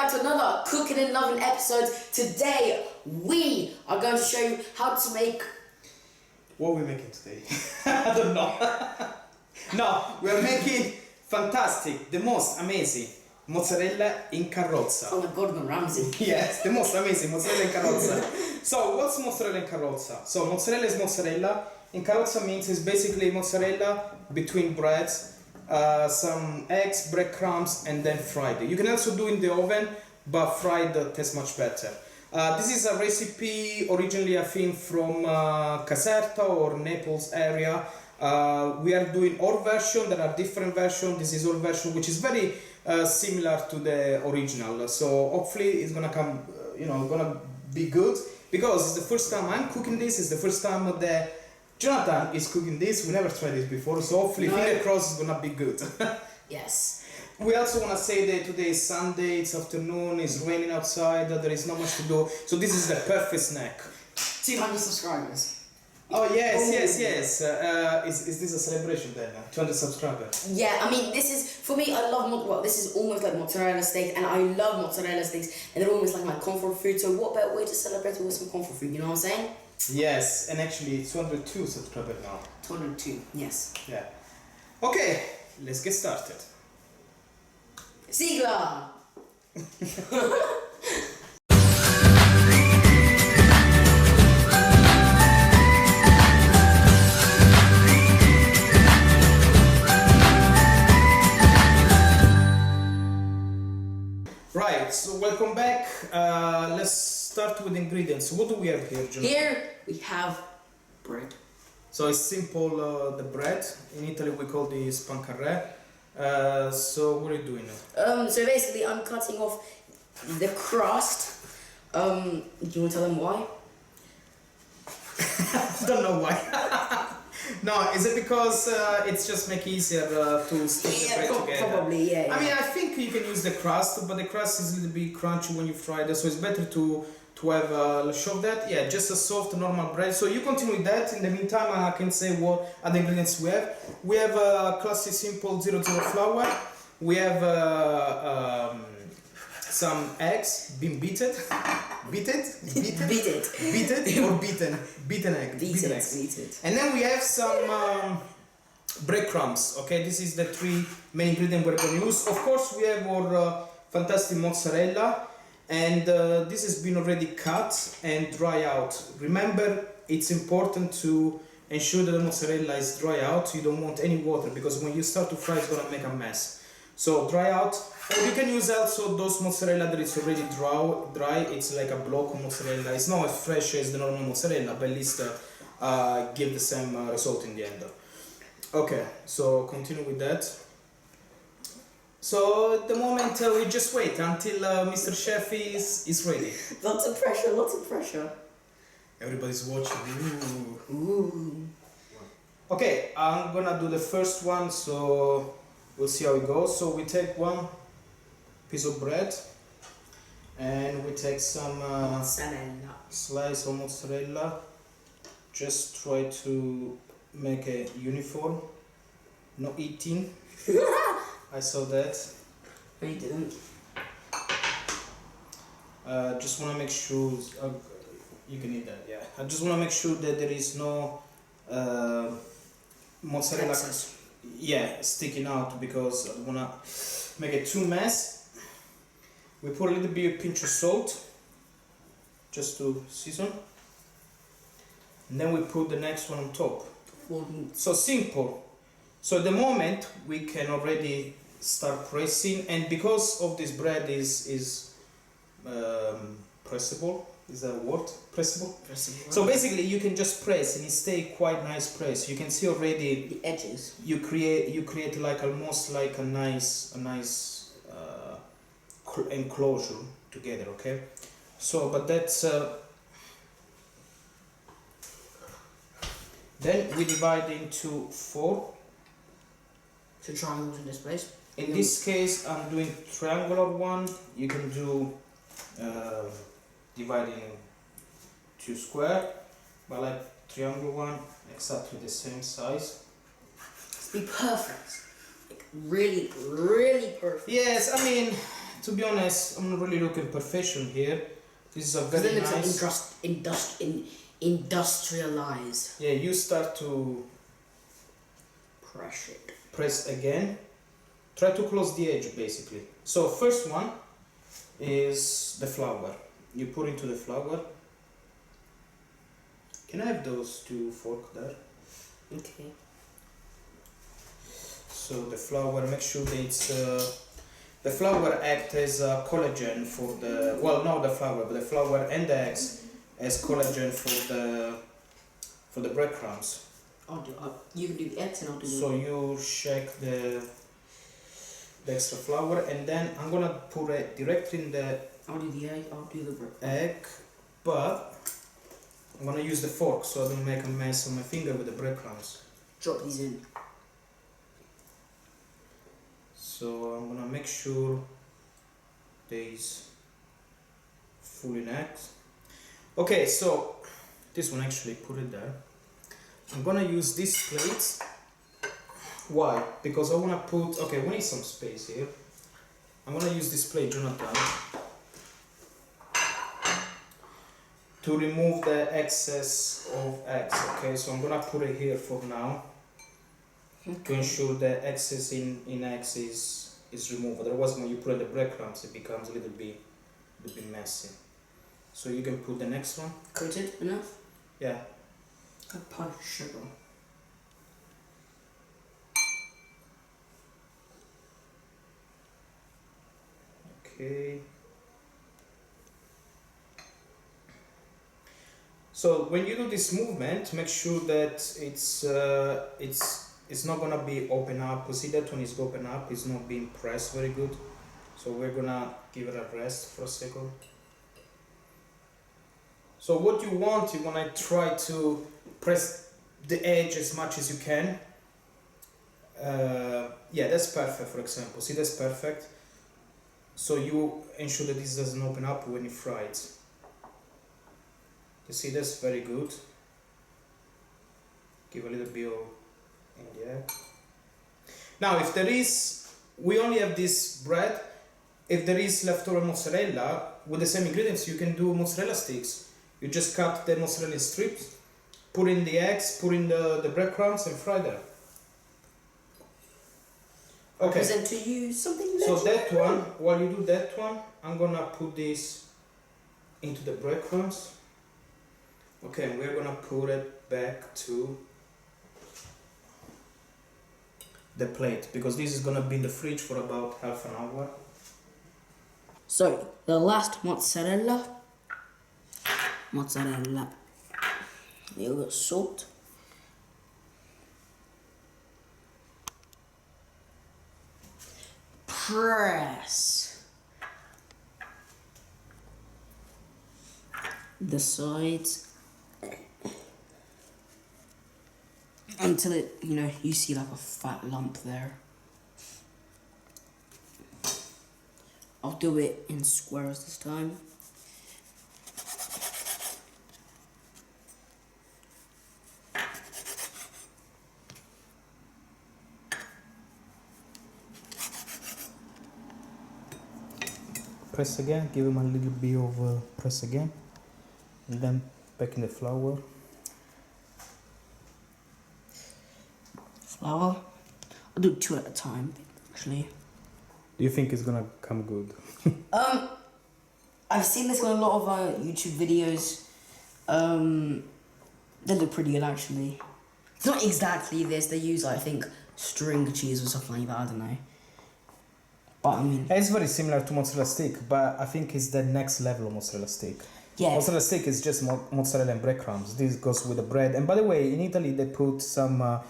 back to another Cooking and Loving episode. Today, we are going to show you how to make... What are we making today? I don't know. No, we are making fantastic, the most amazing mozzarella in carrozza. Oh my Gordon Ramsay. Yes, the most amazing mozzarella in carrozza. So, what's mozzarella in carrozza? So, mozzarella is mozzarella. In carrozza means it's basically mozzarella between breads. Some eggs, breadcrumbs, and then fried. You can also do in the oven, but fried tastes much better. This is a recipe originally, I think, from Caserta or Naples area. We are doing our version. There are different versions. This is our version, which is very similar to the original. So hopefully it's gonna come, gonna be good, because it's the first time I'm cooking this. It's the first time that Jonathan is cooking this. We never tried this before, so hopefully finger crossed it's gonna be good. Yes. We also wanna say that today is Sunday, it's afternoon, it's raining outside, there is not much to do, so this is the perfect snack. 200 subscribers. Oh yes. Is this a celebration then? 200 subscribers? Yeah, I mean, this is, for me, I love, this is almost like mozzarella sticks, and I love mozzarella sticks, and they're almost like my comfort food, so what better way to celebrate it with some comfort food, you know what I'm saying? Yes, and actually 202 subscribers now. 202, yes. Yeah. Okay, let's get started. Sigla! Right, so welcome back. Let's start with ingredients. What do we have here, John? Here we have bread. So it's simple, the bread. In Italy we call this pancarré. So what are you doing now? So basically I'm cutting off the crust. Do you want to tell them why? I don't know why. No, is it because it's just make easier to stick the bread together? Probably, yeah. I mean, I think you can use the crust, but the crust is a little bit crunchy when you fry it, so it's better to have let's show that. Yeah, just a soft normal bread. So you continue with that. In the meantime, I can say what other ingredients we have. We have classic simple 00 flour. We have some eggs being beaten or beaten egg. Beaten eggs. And then we have some breadcrumbs. Okay, this is the three main ingredients we're going to use. Of course, we have our fantastic mozzarella, and this has been already cut and dry out. Remember, it's important to ensure that the mozzarella is dry out. You don't want any water, because when you start to fry, it's gonna make a mess. So dry out. Or you can use also those mozzarella that is already dry. It's like a block of mozzarella. It's not as fresh as the normal mozzarella, but at least give the same result in the end. Okay, so continue with that. So at the moment we just wait until Mr. Chef is ready. Lots of pressure. Everybody's watching. Ooh. Okay, I'm gonna do the first one, so we'll see how it goes. So we take one piece of bread, and we take some slice of mozzarella. Just try to make a uniform, no eating. I saw that. No, you didn't. Just want to make sure you can eat that. Yeah, I just want to make sure that there is no mozzarella. Excess. Yeah, sticking out, because I don't want to make it too mess. We put a little bit of pinch of salt just to season, and then we put the next one on top. So simple. So at the moment we can already start pressing, and because of this bread is pressable. Is that a word? Pressable? So basically you can just press and it stay quite nice press. You can see already the edges. You create like almost like a nice enclosure together, okay? So but that's then we divide into 4. So triangles in this place. In this case I'm doing triangular one. You can do dividing 2 square, but like triangle one, exactly the same size. It's be perfect. Like really, really perfect. Yes, I mean, to be honest, I'm not really looking perfection here. This is a Because very it looks nice. like industrialized. Yeah, you start to Press it. press again. Try to close the edge basically. So first one is the flour. You put into the flour. Can I have those two forks there? Okay. So the flour, make sure that it's the flour acts as collagen for the, well, not the flour, but the flour and the eggs as collagen for the breadcrumbs. You can do the eggs and I'll do So you shake the extra flour, and then I'm gonna put it directly in the I'll do the egg, I'll do the bread. egg, but I'm gonna use the fork so I don't make a mess on my finger with the breadcrumbs. Drop these in. So I'm gonna make sure these fully necked. Okay, so this one actually put it there. I'm gonna use this plate. Why? Because I wanna put, okay, we need some space here. I'm gonna use this plate, Jonathan, to remove the excess of eggs. Okay, so I'm gonna put it here for now to ensure the excess in eggs is removed. Otherwise, when you put in the breadcrumbs, it becomes a little bit messy. So you can put the next one. Coated enough? Yeah. A punch sugar. Okay. So when you do this movement, make sure that it's not gonna be open up. You see that one is open up, it's not being pressed very good. So we're gonna give it a rest for a second. So what you want, you wanna try to press the edge as much as you can. Yeah, that's perfect. For example, see, that's perfect. So you ensure that this doesn't open up when you fry it. You see, that's very good. Give a little bit of in the egg. Now, if there is, we only have this bread. If there is leftover mozzarella, with the same ingredients, you can do mozzarella sticks. You just cut the mozzarella in strips, put in the eggs, put in the breadcrumbs, and fry them. Okay. I present to you something So legendary. that one, while you do that one, I'm gonna put this into the breadcrumbs. Okay, and we're gonna put it back to the plate because this is gonna be in the fridge for about half an hour. So, the last mozzarella. A little bit of salt. Press the sides until it, you see like a fat lump there. I'll do it in squares this time. Press again, give them a little bit of press again, and then back in the flour. Flour. I'll do 2 at a time, actually. Do you think it's gonna come good? I've seen this on a lot of YouTube videos. They look pretty good, actually. It's not exactly this. They use, I think, string cheese or something like that. I don't know. But I mean, It's very similar to mozzarella stick, but I think it's the next level of mozzarella stick. yeah. Mozzarella stick is just mozzarella and breadcrumbs. This goes with the bread. And by the way, in Italy they put some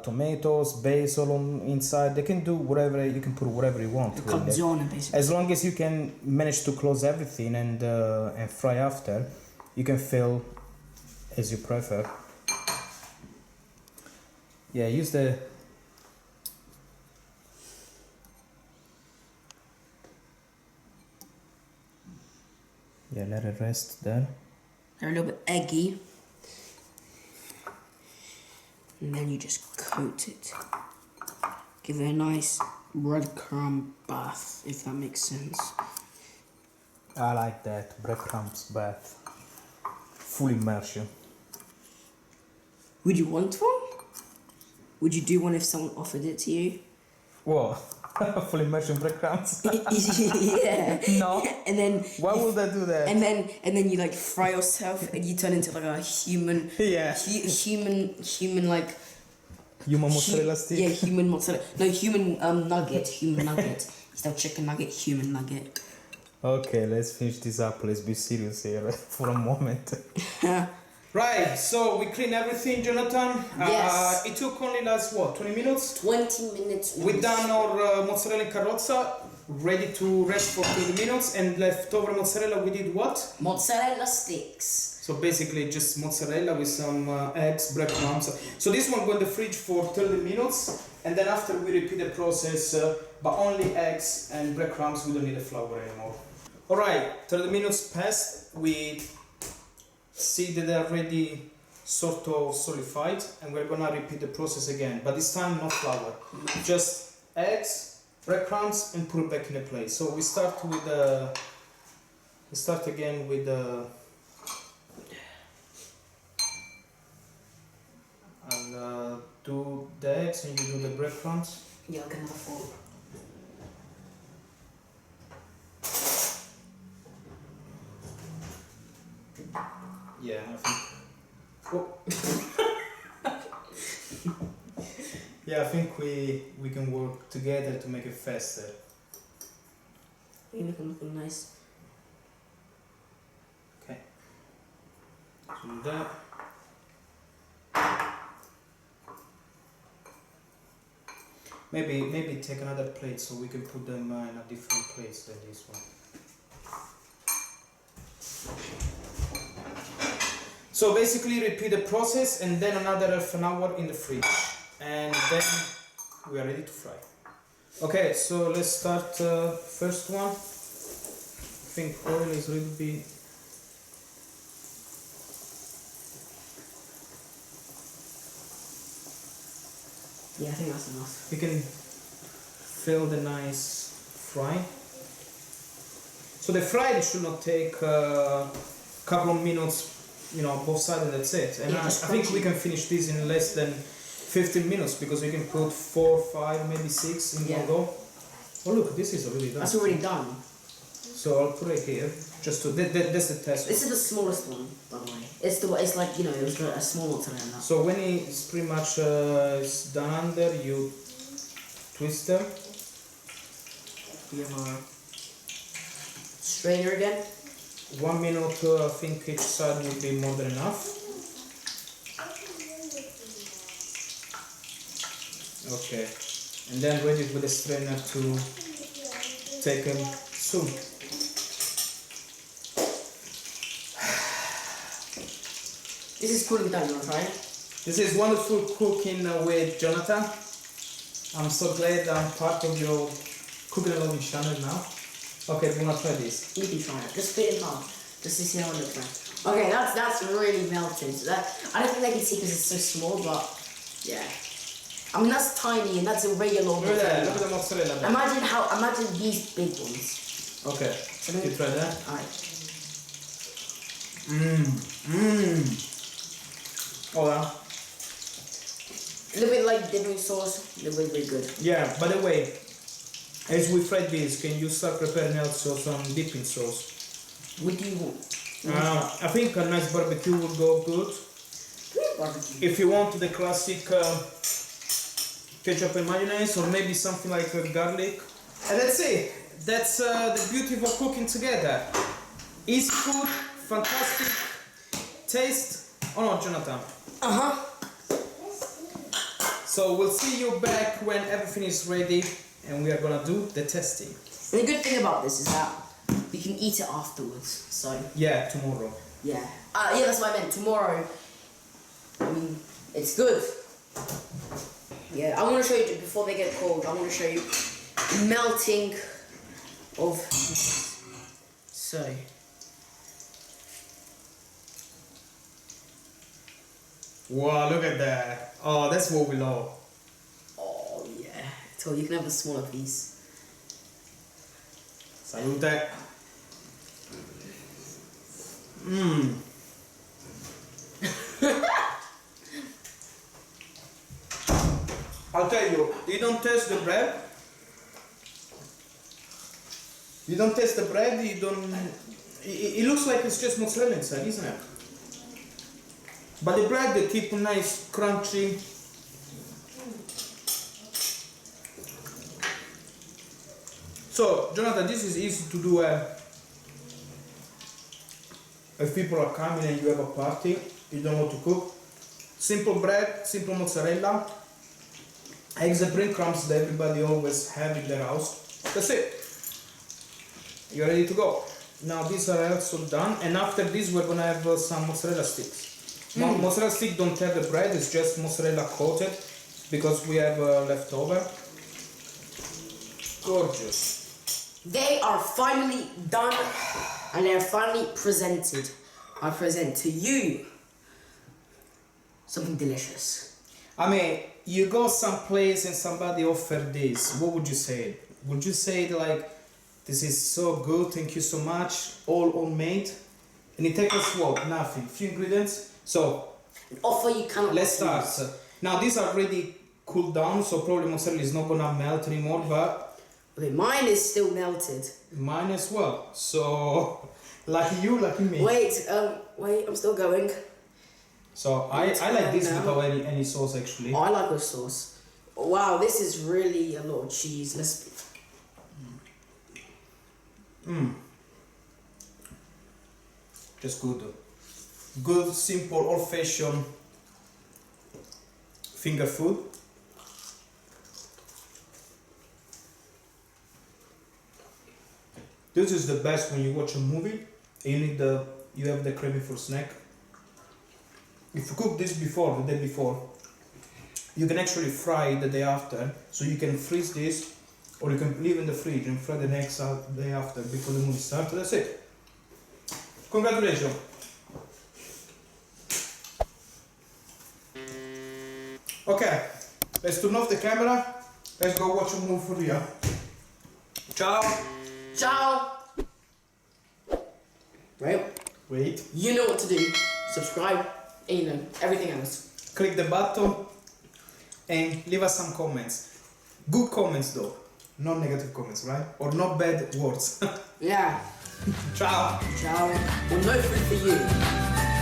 tomatoes, basil inside. They can do whatever, you can put whatever you want. Really. Calzone, basically. As long as you can manage to close everything and fry after, you can fill as you prefer. Yeah, use the... Yeah, let it rest there. They're a little bit eggy. And then you just coat it. Give it a nice breadcrumb bath, if that makes sense. I like that, breadcrumbs bath. Full immersion. Would you want one? Would you do one if someone offered it to you? What? Full immersion breadcrumbs? Yeah. No. And then Why would I do that? and then you like fry yourself and you turn into like a human Yeah. human like Human mozzarella stick? Yeah, human mozzarella. No, human nugget. Instead of chicken nugget, human nugget. Okay, let's finish this up. Let's be serious here for a moment. Right, so we clean everything, Jonathan. Yes. It took only last, what, 20 minutes? 20 minutes. We done our mozzarella and carrozza, ready to rest for 20 minutes, and leftover mozzarella we did what? Mozzarella sticks. So basically just mozzarella with some eggs, breadcrumbs. So this one go in the fridge for 30 minutes, and then after we repeat the process, but only eggs and breadcrumbs, we don't need the flour anymore. Alright, 30 minutes passed, we see that they are already sort of solidified, and we're gonna repeat the process again, but this time not flour, just eggs, breadcrumbs, and put it back in the place. So we start again with I'll do the eggs and you do the breadcrumbs. Yeah, I'll get another fork. Yeah, I think. Oh. Yeah, I think we can work together to make it faster. You're looking nice. Okay. Do that. Maybe take another plate so we can put them in a different place than this one. So basically repeat the process and then another half an hour in the fridge, and then we are ready to fry. Okay, so let's start first one. I think oil is a little bit. Yeah, I think that's enough. You can feel the nice fry. So the fry should not take a couple of minutes, you know, both sides, and that's it. And Yeah, I think we can finish this in less than 15 minutes because we can put 4, 5, maybe 6 in one go. Oh look, this is already done. That's already done. So I'll put it here, just to, that's the test. This is the smallest one, by the way. It's like, you know, it was a small mozzarella. So when it's pretty much it's done under, you twist them. You have a strainer again. 1 minute, I think each side would be more than enough. Okay, and then ready with the strainer to take them soon. This is cooling down, you want to try it? This is wonderful cooking with Jonathan. I'm so glad I'm part of your cooking along channel now. Okay, do you want to try this? You can try it. Just spit it in half, just to see how it looks like. Okay, that's really melted. So that I don't think they can see because it's so small, but yeah. I mean that's tiny and that's a regular Look at that, look at the mozzarella. Imagine these big ones. Okay, So you try that? Alright. Oh yeah. A little bit like dipping sauce, a little bit really good. Yeah, by the way, as we fry this, can you start preparing also some dipping sauce? What do you want? I think a nice barbecue would go good. Barbecue. If you want the classic ketchup and mayonnaise, or maybe something like garlic. And that's it. That's the beauty of cooking together. Easy food, fantastic taste. Oh no, Jonathan. Uh-huh. So we'll see you back when everything is ready and we are gonna do the testing. And the good thing about this is that we can eat it afterwards, so... Yeah, tomorrow. Yeah. Yeah, that's what I meant. Tomorrow, I mean, it's good. Yeah, I want to show you, before they get cold, I want to show you melting of... So... Wow, look at that. Oh, that's what we love. Oh, yeah. So you can have a smaller piece. Salute. I'll tell you don't taste the bread. You don't taste the bread, you don't... It looks like it's just mozzarella inside, isn't it? But the bread, they keep nice, crunchy. So, Jonathan, this is easy to do if people are coming and you have a party, you don't know what to cook. Simple bread, simple mozzarella, eggs and breadcrumbs that everybody always have in their house. That's it. You're ready to go. Now these are also done, and after this we're gonna have some mozzarella sticks. Mozzarella stick don't have the bread, it's just mozzarella coated because we have leftover. Gorgeous. They are finally done and they are finally presented. I present to you something delicious. I mean, you go someplace and somebody offered this, what would you say? Would you say like, this is so good, thank you so much, all homemade? And it takes us what? Nothing, few ingredients. So, An offer you cannot let's refuse. start. Now these are already cooled down, so probably mozzarella is not gonna melt anymore, but Okay, mine is still melted. mine as well. So, lucky you, lucky me. Wait, I'm still going. So I like this without any sauce actually. Oh, I like with sauce. Wow, this is really a lot of cheese. Let's. Just good. Good, simple, old-fashioned finger food. This is the best when you watch a movie and you have the craving for snack. If you cook this before, the day before, you can actually fry the day after, so you can freeze this, or you can leave in the fridge and fry the next day after before the movie starts. That's it. Congratulations. Okay, let's turn off the camera. Let's go watch a movie for real. Ciao. Ciao! Right? Wait. You know what to do. Subscribe, and you know, everything else. Click the button and leave us some comments. Good comments though, not negative comments, right? Or not bad words. Yeah. Ciao. Ciao. Well, no food for you.